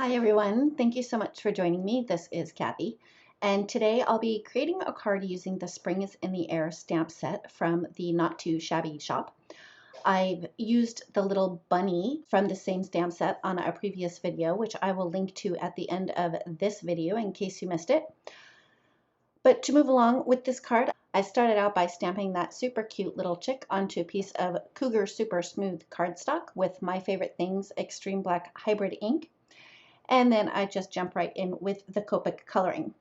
Hi everyone, thank you so much for joining me. This is Kathy, and today I'll be creating a card using the Springs in the Air stamp set from the Not Too Shabby shop. I've used the little bunny from the same stamp set on a previous video, which I will link to at the end of this video in case you missed it. But to move along with this card, I started out by stamping that super cute little chick onto a piece of Cougar Super Smooth cardstock with My Favorite Things Extreme Black Hybrid ink. And then I just jump right in with the Copic coloring.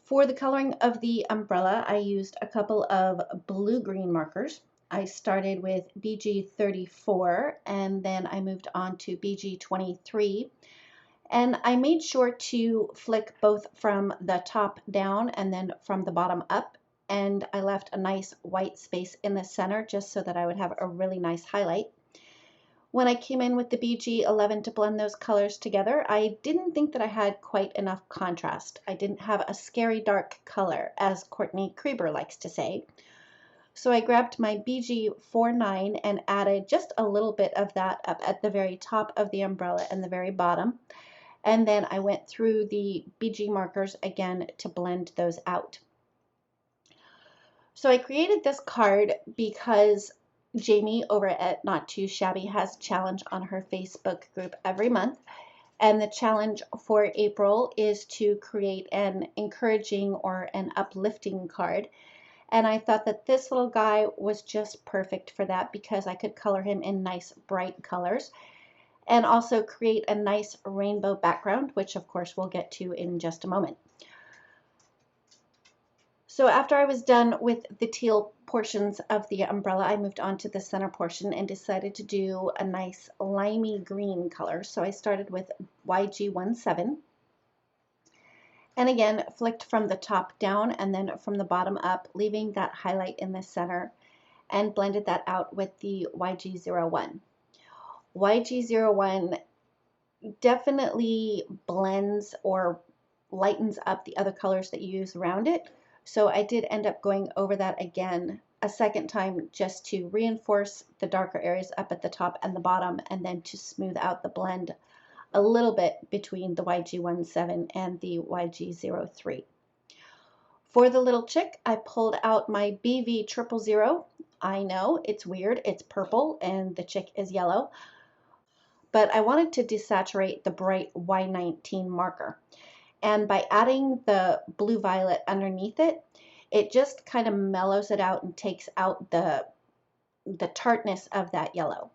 For the coloring of the umbrella, I used a couple of blue-green markers. I started with BG34 and then I moved on to BG23. And I made sure to flick both from the top down and then from the bottom up. And I left a nice white space in the center just so that I would have a really nice highlight. When I came in with the BG11 to blend those colors together, I didn't think that I had quite enough contrast. I didn't have a scary dark color, as Courtney Krieber likes to say. So I grabbed my BG49 and added just a little bit of that up at the very top of the umbrella and the very bottom. And then I went through the BG markers again to blend those out. So I created this card because Jamie over at Not Too Shabby has a challenge on her Facebook group every month. And the challenge for April is to create an encouraging or an uplifting card. And I thought that this little guy was just perfect for that because I could color him in nice bright colors and also create a nice rainbow background, which of course we'll get to in just a moment. So after I was done with the teal portions of the umbrella, I moved on to the center portion and decided to do a nice limey green color. So I started with YG17 and again flicked from the top down and then from the bottom up, leaving that highlight in the center, and blended that out with the YG01. YG01 definitely blends or lightens up the other colors that you use around it. So I did end up going over that again a second time just to reinforce the darker areas up at the top and the bottom, and then to smooth out the blend a little bit between the YG17 and the YG03. For the little chick, I pulled out my BV000. I know, it's weird, it's purple and the chick is yellow, but I wanted to desaturate the bright Y19 marker. And by adding the blue violet underneath it, it just kind of mellows it out and takes out the tartness of that yellow.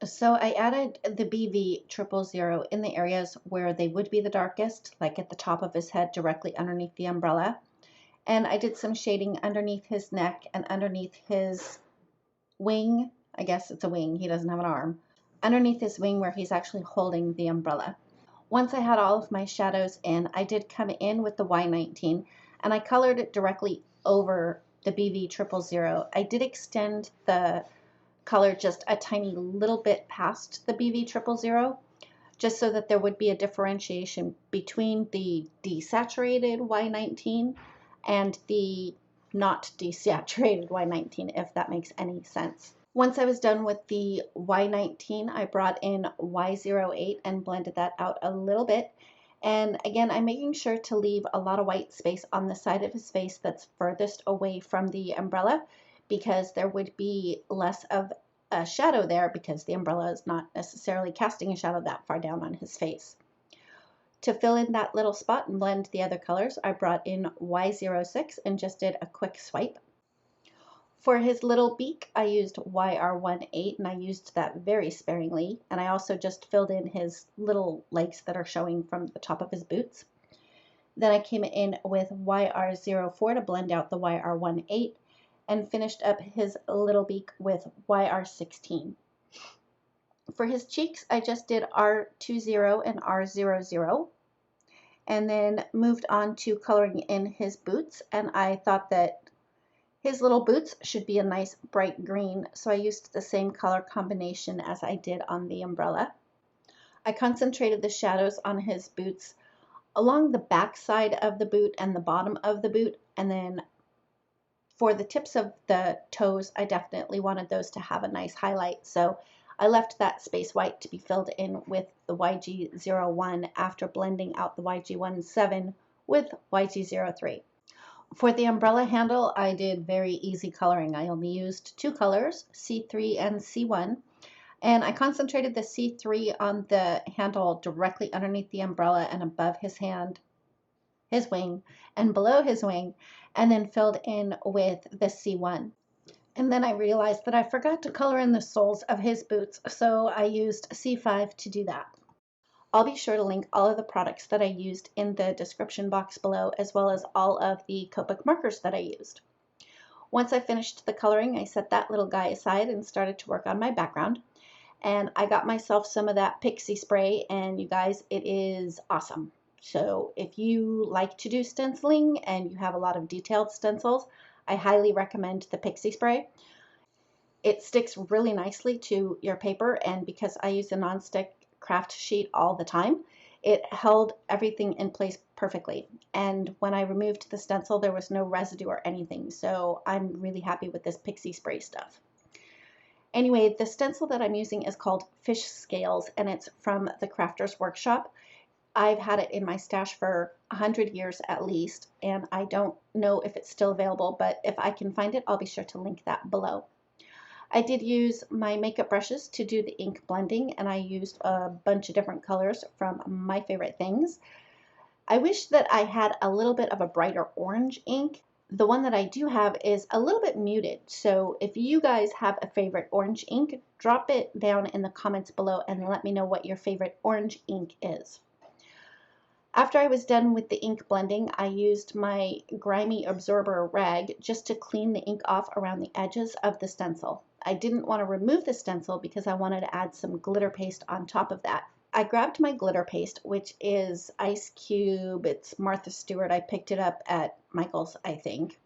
So I added the BV000 in the areas where they would be the darkest, like at the top of his head directly underneath the umbrella. And I did some shading underneath his neck and underneath his wing. I guess it's a wing, he doesn't have an arm. Underneath his wing where he's actually holding the umbrella. Once I had all of my shadows in, I did come in with the Y19 and I colored it directly over the BV000. I did extend the color just a tiny little bit past the BV000, just so that there would be a differentiation between the desaturated Y19 and the not desaturated Y19, if that makes any sense. Once I was done with the Y19, I brought in Y08 and blended that out a little bit. And again, I'm making sure to leave a lot of white space on the side of his face that's furthest away from the umbrella, because there would be less of a shadow there because the umbrella is not necessarily casting a shadow that far down on his face. To fill in that little spot and blend the other colors, I brought in Y06 and just did a quick swipe. For his little beak, I used YR18 and I used that very sparingly. And I also just filled in his little legs that are showing from the top of his boots. Then I came in with YR04 to blend out the YR18 and finished up his little beak with YR16. For his cheeks, I just did R20 and R00 and then moved on to coloring in his boots. And I thought that his little boots should be a nice bright green, so I used the same color combination as I did on the umbrella. I concentrated the shadows on his boots along the back side of the boot and the bottom of the boot, and then for the tips of the toes, I definitely wanted those to have a nice highlight, so I left that space white to be filled in with the YG01 after blending out the YG17 with YG03. For the umbrella handle, I did very easy coloring. I only used two colors, C3 and C1, and I concentrated the C3 on the handle directly underneath the umbrella and above his hand, his wing, and below his wing, and then filled in with the C1. And then I realized that I forgot to color in the soles of his boots, so I used C5 to do that. I'll be sure to link all of the products that I used in the description box below, as well as all of the Copic markers that I used. Once I finished the coloring, I set that little guy aside and started to work on my background. And I got myself some of that pixie spray, and you guys, it is awesome. So if you like to do stenciling and you have a lot of detailed stencils, I highly recommend the pixie spray. It sticks really nicely to your paper, and because I use a nonstick craft sheet all the time, it held everything in place perfectly. And when I removed the stencil, there was no residue or anything, so I'm really happy with this pixie spray stuff. Anyway, the stencil that I'm using is called Fish Scales, and it's from the Crafter's Workshop. I've had it in my stash for 100 years at least, and I don't know if it's still available, but if I can find it, I'll be sure to link that below. I did use my makeup brushes to do the ink blending, and I used a bunch of different colors from my favorite things. I wish that I had a little bit of a brighter orange ink. The one that I do have is a little bit muted, so if you guys have a favorite orange ink, drop it down in the comments below and let me know what your favorite orange ink is. After I was done with the ink blending, I used my grimy absorber rag just to clean the ink off around the edges of the stencil. I didn't want to remove the stencil because I wanted to add some glitter paste on top of that. I grabbed my glitter paste, which is Ice Cube. It's Martha Stewart. I picked it up at Michael's, I think.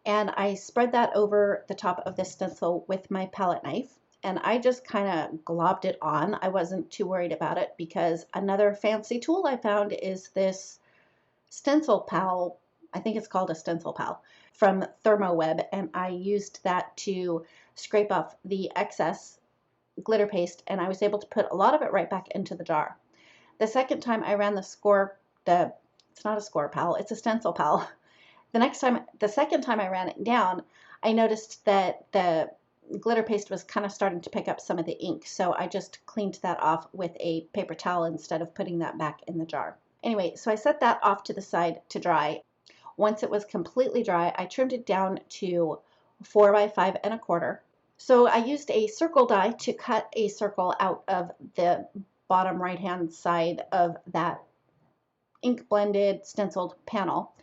And I spread that over the top of the stencil with my palette knife. And I just kind of globbed it on. I wasn't too worried about it because another fancy tool I found is this stencil pal. I think it's called a stencil pal from Thermoweb. And I used that to scrape off the excess glitter paste, and I was able to put a lot of it right back into the jar. The second time I ran it's not a score pal, it's a stencil pal. The second time I ran it down, I noticed that the glitter paste was kind of starting to pick up some of the ink, so I just cleaned that off with a paper towel instead of putting that back in the jar. Anyway, so I set that off to the side to dry. Once it was completely dry, I trimmed it down to 4 by 5 1/4. So I used a circle die to cut a circle out of the bottom right hand side of that ink blended stenciled panel.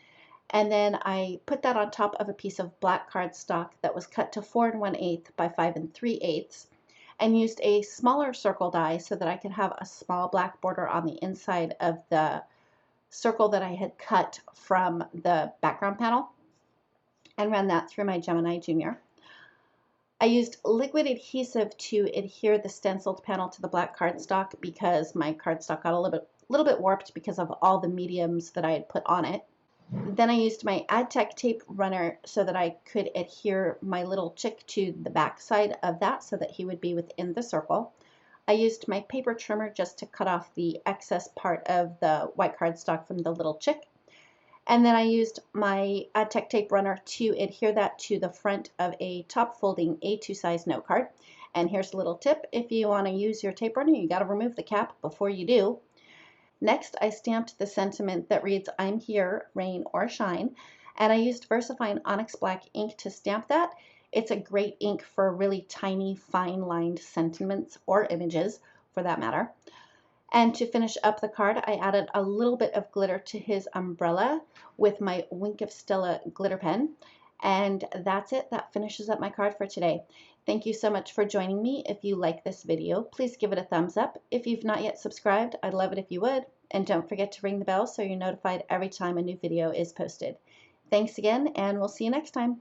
And then I put that on top of a piece of black cardstock that was cut to 4 1/8 by 5 3/8 and used a smaller circle die so that I could have a small black border on the inside of the circle that I had cut from the background panel and ran that through my Gemini Junior. I used liquid adhesive to adhere the stenciled panel to the black cardstock because my cardstock got a little bit warped because of all the mediums that I had put on it. Then I used my Adtech tape runner so that I could adhere my little chick to the back side of that so that he would be within the circle. I used my paper trimmer just to cut off the excess part of the white cardstock from the little chick. And then I used my Adtech tape runner to adhere that to the front of a top folding A2 size note card. And here's a little tip: if you want to use your tape runner, you got to remove the cap before you do. Next, I stamped the sentiment that reads, "I'm here, rain or shine," and I used VersaFine Onyx Black ink to stamp that. It's a great ink for really tiny, fine-lined sentiments or images, for that matter. And to finish up the card, I added a little bit of glitter to his umbrella with my Wink of Stella glitter pen. And that's it. That finishes up my card for today. Thank you so much for joining me. If you like this video, please give it a thumbs up. If you've not yet subscribed, I'd love it if you would. And don't forget to ring the bell so you're notified every time a new video is posted. Thanks again, and we'll see you next time.